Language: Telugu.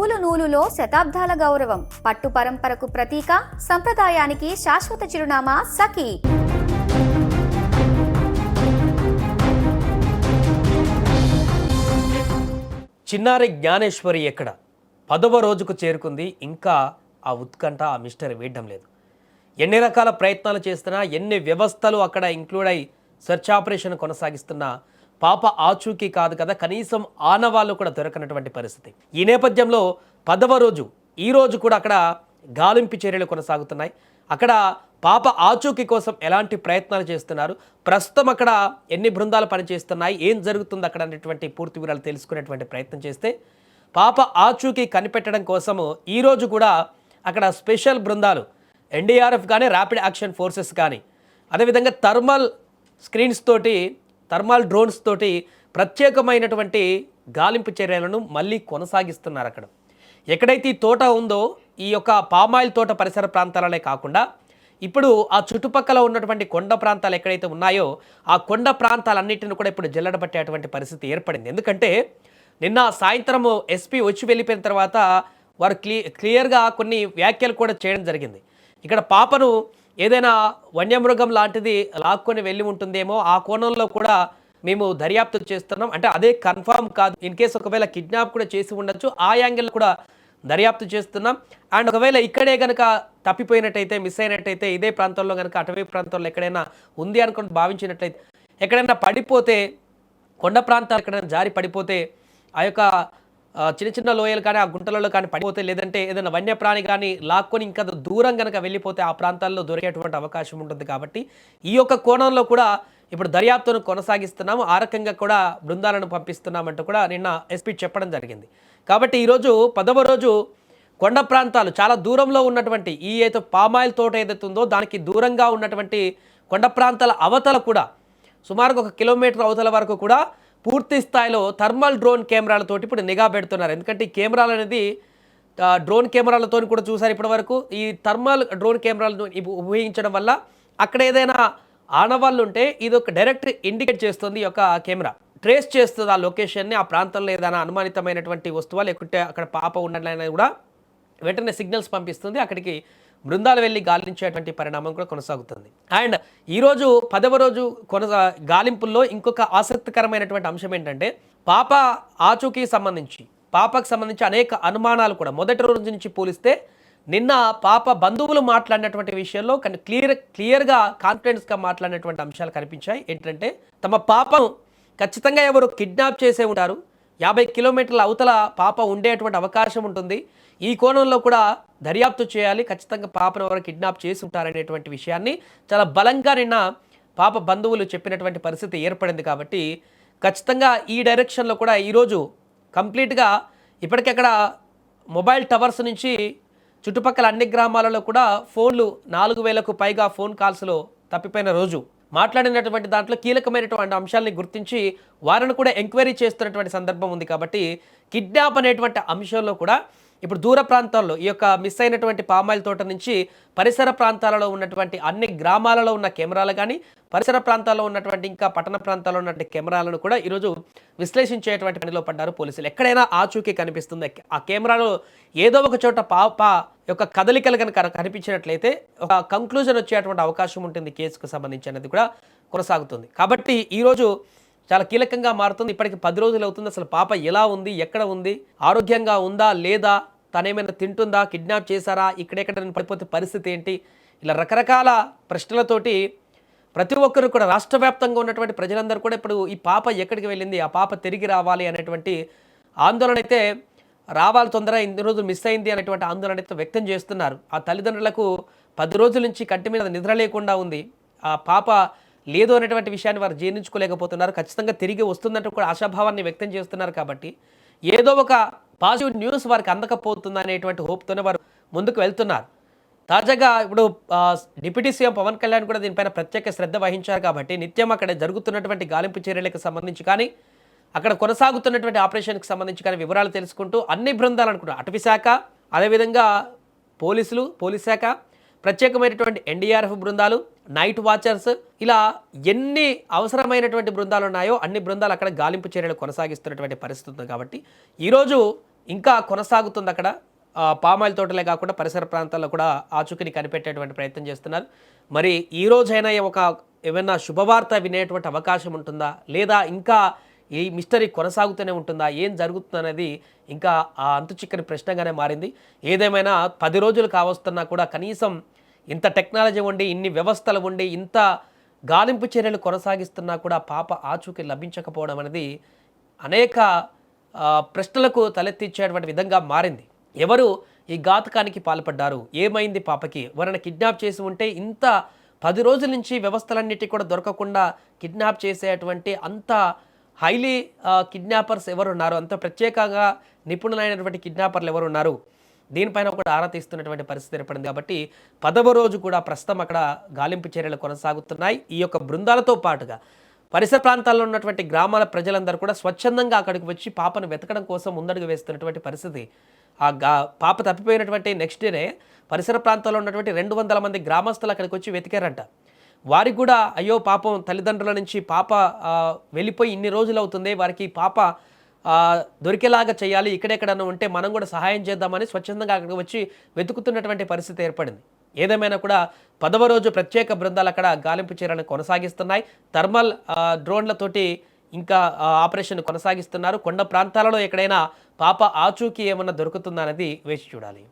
నూలు నూలులో శతాబ్దాల గౌరవం, పట్టు పరంపరకు ప్రతీక, సంప్రదాయానికి శాశ్వత చిరునామా సఖీ. చిన్నారి జ్ఞానేశ్వరి ఎక్కడ 10వ రోజుకు చేరుకుంది. ఇంకా ఆ ఉత్కంఠ, ఆ మిస్టరీ వేయడం లేదు. ఎన్ని రకాల ప్రయత్నాలు చేస్తున్నా, ఎన్ని వ్యవస్థలు అక్కడ ఇంక్లూడ్ అయి సెర్చ్ ఆపరేషన్ కొనసాగిస్తున్నా పాప ఆచూకీ కాదు కదా, కనీసం ఆనవాళ్ళు కూడా దొరకనటువంటి పరిస్థితి. ఈ నేపథ్యంలో 10వ రోజు ఈ రోజు కూడా అక్కడ గాలింపు చర్యలు కొనసాగుతున్నాయి. అక్కడ పాప ఆచూకీ కోసం ఎలాంటి ప్రయత్నాలు చేస్తున్నారు, ప్రస్తుతం అక్కడ ఎన్ని బృందాలు పనిచేస్తున్నాయి, ఏం జరుగుతుంది అక్కడ అనేటువంటి పూర్తి వివరాలు తెలుసుకునేటువంటి ప్రయత్నం చేస్తే, పాప ఆచూకీ కనిపెట్టడం కోసము ఈరోజు కూడా అక్కడ స్పెషల్ బృందాలు ఎన్డీఆర్ఎఫ్ కానీ, ర్యాపిడ్ యాక్షన్ ఫోర్సెస్ కానీ, అదేవిధంగా థర్మల్ స్క్రీన్స్ తోటి, థర్మల్ డ్రోన్స్ తోటి ప్రత్యేకమైనటువంటి గాలింపు చర్యలను మళ్ళీ కొనసాగిస్తున్నారు. అక్కడ ఎక్కడైతే ఈ తోట ఉందో, ఈ యొక్క పామాయిల్ తోట పరిసర ప్రాంతాలనే కాకుండా ఇప్పుడు ఆ చుట్టుపక్కల ఉన్నటువంటి కొండ ప్రాంతాలు ఎక్కడైతే ఉన్నాయో ఆ కొండ ప్రాంతాలన్నింటిని కూడా ఇప్పుడు జల్లెడబట్టేటువంటి పరిస్థితి ఏర్పడింది. ఎందుకంటే నిన్న సాయంత్రము ఎస్పీ వచ్చి వెళ్ళిపోయిన తర్వాత వారు క్లియర్గా కొన్ని వ్యాఖ్యలు కూడా చేయడం జరిగింది. ఇక్కడ పాపను ఏదైనా వన్యమృగం లాంటిది లాక్కొని వెళ్ళి ఉంటుందేమో, ఆ కోణంలో కూడా మేము దర్యాప్తు చేస్తున్నాం. అంటే అదే కన్ఫర్మ్ కాదు, ఇన్ కేసు ఒకవేళ కిడ్నాప్ కూడా చేసి ఉండొచ్చు, ఆ యాంగిల్ కూడా దర్యాప్తు చేస్తున్నాం. అండ్ ఒకవేళ ఇక్కడే కనుక తప్పిపోయినట్టయితే, మిస్ అయినట్టయితే, ఇదే ప్రాంతంలో కనుక అటవీ ప్రాంతంలో ఎక్కడైనా ఉంది అనుకుని భావించినట్లయితే, ఎక్కడైనా పడిపోతే, కొండ ప్రాంతాలు ఎక్కడైనా జారి పడిపోతే, ఆ యొక్క చిన్న చిన్న లోయలు కానీ, ఆ గుంటలలో కానీ పడిపోతే, లేదంటే ఏదైనా వన్యప్రాణి కానీ లాక్కొని ఇంకా దూరం కనుక వెళ్ళిపోతే ఆ ప్రాంతాల్లో దొరికేటువంటి అవకాశం ఉంటుంది. కాబట్టి ఈ యొక్క కోణంలో కూడా ఇప్పుడు దర్యాప్తును కొనసాగిస్తున్నాము, ఆ రకంగా కూడా బృందాలను పంపిస్తున్నామంటూ కూడా నిన్న ఎస్పీ చెప్పడం జరిగింది. కాబట్టి ఈరోజు 10వ రోజు కొండ ప్రాంతాలు చాలా దూరంలో ఉన్నటువంటి ఈ అయితే పామాయిల్ తోట ఏదైతే ఉందో దానికి దూరంగా ఉన్నటువంటి కొండ ప్రాంతాల అవతల కూడా సుమారుగా 1 కిలోమీటర్ అవతల వరకు కూడా పూర్తి స్థాయిలో థర్మల్ డ్రోన్ కెమెరాలతోటి ఇప్పుడు నిఘా పెడుతున్నారు. ఎందుకంటే ఈ కెమెరాలు అనేది డ్రోన్ కెమెరాలతో కూడా చూసారు ఇప్పటి వరకు. ఈ థర్మల్ డ్రోన్ కెమెరాలను ఉపయోగించడం వల్ల అక్కడ ఏదైనా ఆనవాళ్ళు ఉంటే ఇది ఒక డైరెక్ట్ ఇండికేట్ చేస్తుంది. ఈ యొక్క కెమెరా ట్రేస్ చేస్తుంది ఆ లొకేషన్ని, ఆ ప్రాంతంలో ఏదైనా అనుమానితమైనటువంటి వస్తువులు లేకుంటే అక్కడ పాప ఉన్నట్లయినా కూడా వెంటనే సిగ్నల్స్ పంపిస్తుంది. అక్కడికి బృందాలు వెళ్ళి గాలించేటువంటి పరిణామం కూడా కొనసాగుతుంది. అండ్ ఈరోజు 10వ రోజు గాలింపుల్లో ఇంకొక ఆసక్తికరమైనటువంటి అంశం ఏంటంటే, పాప ఆచూకీ పాపకు సంబంధించి అనేక అనుమానాలు కూడా మొదటి రోజు నుంచి పోలిస్తే నిన్న పాప బంధువులు మాట్లాడినటువంటి విషయంలో క్లియర్గా కాన్ఫిడెన్స్గా మాట్లాడినటువంటి అంశాలు కనిపించాయి. ఏంటంటే తమ పాపను ఖచ్చితంగా ఎవరు కిడ్నాప్ చేసే ఉంటారు, 50 కిలోమీటర్ల అవతల పాప ఉండేటువంటి అవకాశం ఉంటుంది, ఈ కోణంలో కూడా దర్యాప్తు చేయాలి, ఖచ్చితంగా పాపను ఎవరు కిడ్నాప్ చేసి ఉంటారనేటువంటి విషయాన్ని చాలా బలంగా నిన్న పాప బంధువులు చెప్పినటువంటి పరిస్థితి ఏర్పడింది. కాబట్టి ఖచ్చితంగా ఈ డైరెక్షన్లో కూడా ఈరోజు కంప్లీట్గా ఇప్పటికక్కడ మొబైల్ టవర్స్ నుంచి చుట్టుపక్కల అన్ని గ్రామాలలో కూడా ఫోన్లు 4000కు పైగా ఫోన్ కాల్స్లో తప్పిపోయిన రోజు మాట్లాడినటువంటి దాంట్లో కీలకమైనటువంటి అంశాలని గుర్తించి వారిని కూడా ఎంక్వైరీ చేస్తున్నటువంటి సందర్భం ఉంది. కాబట్టి కిడ్నాప్ అనేటువంటి అంశంలో కూడా ఇప్పుడు దూర ప్రాంతాల్లో ఈ యొక్క మిస్ అయినటువంటి పామాయిల్ తోట నుంచి పరిసర ప్రాంతాలలో ఉన్నటువంటి అన్ని గ్రామాలలో ఉన్న కెమెరాలు కానీ, పరిసర ప్రాంతాల్లో ఉన్నటువంటి ఇంకా పట్టణ ప్రాంతాల్లో ఉన్నటువంటి కెమెరాలను కూడా ఈరోజు విశ్లేషించేటువంటి పనిలో పడ్డారు పోలీసులు. ఎక్కడైనా ఆచూకీ కనిపిస్తుంది, ఆ కెమెరాలో ఏదో ఒక చోట పాప యొక్క కదలికలు కనుక కనిపించినట్లయితే ఒక కంక్లూజన్ వచ్చేటువంటి అవకాశం ఉంటుంది కేసుకు సంబంధించి అనేది కూడా కొనసాగుతుంది. కాబట్టి ఈరోజు చాలా కీలకంగా మారుతుంది. ఇప్పటికి 10 రోజులు అవుతుంది. అసలు పాప ఎలా ఉంది, ఎక్కడ ఉంది, ఆరోగ్యంగా ఉందా లేదా, తనేమైనా తింటుందా, కిడ్నాప్ చేశారా, ఇక్కడెక్కడ పడిపోతే పరిస్థితి ఏంటి, ఇలా రకరకాల ప్రశ్నలతోటి ప్రతి ఒక్కరు కూడా రాష్ట్ర వ్యాప్తంగా ఉన్నటువంటి ప్రజలందరూ కూడా ఇప్పుడు ఈ పాప ఎక్కడికి వెళ్ళింది, ఆ పాప తిరిగి రావాలి అనేటువంటి ఆందోళన అయితే, రావాలి తొందరగా, ఇన్ని రోజులు మిస్ అయింది అనేటువంటి ఆందోళన అయితే వ్యక్తం చేస్తున్నారు. ఆ తల్లిదండ్రులకు 10 రోజుల నుంచి కంటి మీద నిద్ర లేకుండా ఉంది, ఆ పాప లేదు అనేటువంటి విషయాన్ని వారు జీర్ణించుకోలేకపోతున్నారు. ఖచ్చితంగా తిరిగి వస్తుందంటూ కూడా ఆశాభావాన్ని వ్యక్తం చేస్తున్నారు. కాబట్టి ఏదో ఒక పాజిటివ్ న్యూస్ వారికి అందకపోతుంది అనేటువంటి హోప్తోనే వారు ముందుకు వెళ్తున్నారు. తాజాగా ఇప్పుడు డిప్యూటీ సీఎం పవన్ కళ్యాణ్ కూడా దీనిపైన ప్రత్యేక శ్రద్ధ వహించారు. కాబట్టి నిత్యం అక్కడ జరుగుతున్నటువంటి గాలింపు చర్యలకు సంబంధించి కానీ, అక్కడ కొనసాగుతున్నటువంటి ఆపరేషన్కి సంబంధించి కానీ వివరాలు తెలుసుకుంటూ అన్ని బృందాలు అనుకుంటున్నారు, అటవీ శాఖ, అదేవిధంగా పోలీస్ శాఖ, ప్రత్యేకమైనటువంటి ఎన్డీఆర్ఎఫ్ బృందాలు, నైట్ వాచర్స్, ఇలా ఎన్ని అవసరమైనటువంటి బృందాలు ఉన్నాయో అన్ని బృందాలు అక్కడ గాలింపు చర్యలు కొనసాగిస్తున్నటువంటి పరిస్థితి ఉంది. కాబట్టి ఈరోజు ఇంకా కొనసాగుతుంది అక్కడ. పామాయిల్ తోటలే కాకుండా పరిసర ప్రాంతాల్లో కూడా ఆచూకీని కనిపెట్టేటువంటి ప్రయత్నం చేస్తున్నారు. మరి ఈ రోజైనా ఏమైనా శుభవార్త వినేటువంటి అవకాశం ఉంటుందా, లేదా ఇంకా ఈ మిస్టరీ కొనసాగుతూనే ఉంటుందా, ఏం జరుగుతుందనేది ఇంకా ఆ అంతుచిక్కని ప్రశ్నగానే మారింది. ఏదేమైనా 10 రోజులు కావస్తున్నా కూడా కనీసం ఇంత టెక్నాలజీ ఉండి, ఇన్ని వ్యవస్థలు ఉండి, ఇంత గాలింపు చర్యలు కొనసాగిస్తున్నా కూడా పాప ఆచూకీ లభించకపోవడం అనేది అనేక ప్రశ్నలకు తలెత్తించేటువంటి విధంగా మారింది. ఎవరు ఈ ఘాతకానికి పాల్పడ్డారు, ఏమైంది పాపకి, ఎవరైనా కిడ్నాప్ చేసి ఉంటే ఇంత 10 రోజుల నుంచి వ్యవస్థలన్నిటి కూడా దొరకకుండా కిడ్నాప్ చేసేటువంటి అంత హైలీ కిడ్నాపర్స్ ఎవరున్నారు, అంత ప్రత్యేకంగా నిపుణులైనటువంటి కిడ్నాపర్లు ఎవరున్నారు, దీనిపైన కూడా ఆరా తీస్తున్నటువంటి పరిస్థితి ఏర్పడింది. కాబట్టి 10వ రోజు కూడా ప్రస్తుతం అక్కడ గాలింపు చర్యలు కొనసాగుతున్నాయి. ఈ యొక్క బృందాలతో పాటుగా పరిసర ప్రాంతాల్లో ఉన్నటువంటి గ్రామాల ప్రజలందరూ కూడా స్వచ్ఛందంగా అక్కడికి వచ్చి పాపను వెతకడం కోసం ముందడుగు వేస్తున్నటువంటి పరిస్థితి. పాప తప్పిపోయినటువంటి నెక్స్ట్ డేనే పరిసర ప్రాంతాల్లో ఉన్నటువంటి 200 మంది గ్రామస్తులు అక్కడికి వచ్చి వెతికారంట. వారికి కూడా అయ్యో పాపం తల్లిదండ్రుల నుంచి పాప వెళ్ళిపోయి ఇన్ని రోజులు అవుతుంది, వారికి పాప దొరికేలాగా చేయాలి, ఇక్కడెక్కడన్నా ఉంటే మనం కూడా సహాయం చేద్దామని స్వచ్ఛందంగా అక్కడికి వచ్చి వెతుకుతున్నటువంటి పరిస్థితి ఏర్పడింది. ఏదేమైనా కూడా 10వ రోజు ప్రత్యేక బృందాలు అక్కడ గాలింపు చర్యలను కొనసాగిస్తున్నాయి. థర్మల్ డ్రోన్లతోటి ఇంకా ఆపరేషన్ కొనసాగిస్తున్నారు. కొండ ప్రాంతాలలో ఎక్కడైనా పాప ఆచూకీ ఏమన్నా దొరుకుతుందా అనేది వేచి చూడాలి.